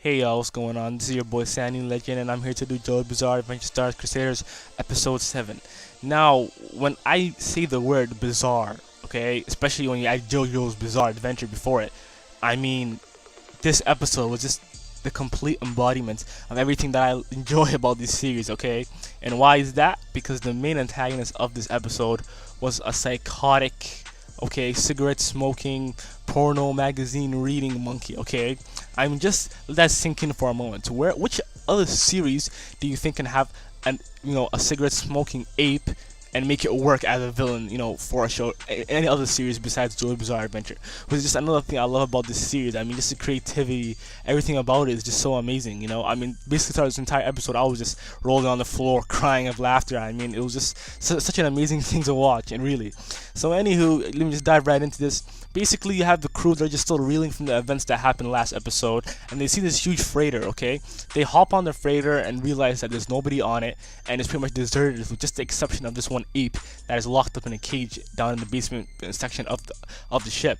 Hey y'all, what's going on? This is your boy Sandy Legend, and I'm here to do JoJo's Bizarre Adventure Stardust Crusaders Episode 7. Now, when I say the word bizarre, okay, especially when you add JoJo's Bizarre Adventure before it, I mean, this episode was just the complete embodiment of everything that I enjoy about this series, okay? And why is that? Because the main antagonist of this episode was a psychotic, okay, cigarette smoking, porno magazine reading monkey, okay? I'm just let that sink in for a moment. Which other series do you think can have a cigarette smoking ape and make it work as a villain, for a show, any other series besides JoJo's Bizarre Adventure? Which is just another thing I love about this series. I mean, just the creativity, everything about it is just so amazing, I mean, basically throughout this entire episode, I was just rolling on the floor, crying of laughter. I mean, it was just such an amazing thing to watch, and really. So anywho, let me just dive right into this. Basically, you have the crew, they're just still reeling from the events that happened last episode, and they see this huge freighter, okay? They hop on the freighter and realize that there's nobody on it, and it's pretty much deserted with just the exception of this one ape that is locked up in a cage down in the basement section of the ship.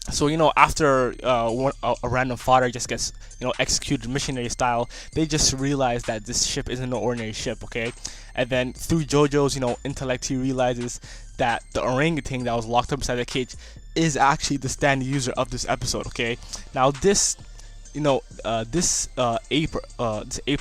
So, after a random fodder just gets, executed missionary style, they just realize that this ship isn't an ordinary ship, okay? And then through Jojo's, intellect, he realizes that the orangutan that was locked up inside the cage is actually the standing user of this episode, okay? Now this this ape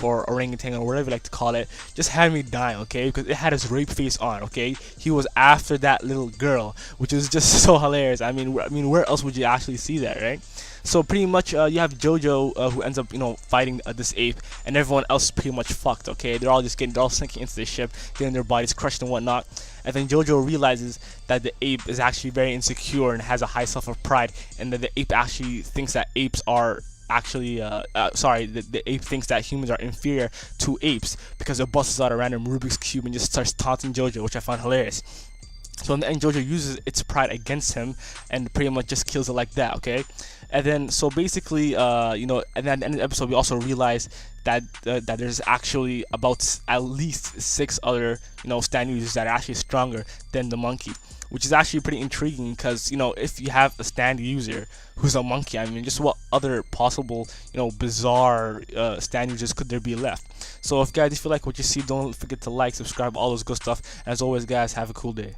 or orangutan or whatever you like to call it just had me dying, okay, because it had his rape face on, okay? He was after that little girl, which is just so hilarious. I mean, where else would you actually see that, right? So pretty much you have Jojo who ends up fighting this ape, and everyone else is pretty much fucked, okay? They're all sinking into the ship, getting their bodies crushed and whatnot. And then Jojo realizes that the ape is actually very insecure and has a high self of pride, and that the ape actually thinks that apes are actually the ape thinks that humans are inferior to apes because it busts out a random Rubik's Cube and just starts taunting Jojo, which I found hilarious. So in the end, Jojo uses its pride against him and pretty much just kills it like that, okay? And then, so basically, and then at the end of the episode, we also realize that that there's actually about at least 6 other, stand users that are actually stronger than the monkey, which is actually pretty intriguing because, if you have a stand user who's a monkey, I mean, just what other possible, bizarre stand users could there be left? So if you like what you see, don't forget to like, subscribe, all those good stuff. As always, guys, have a cool day.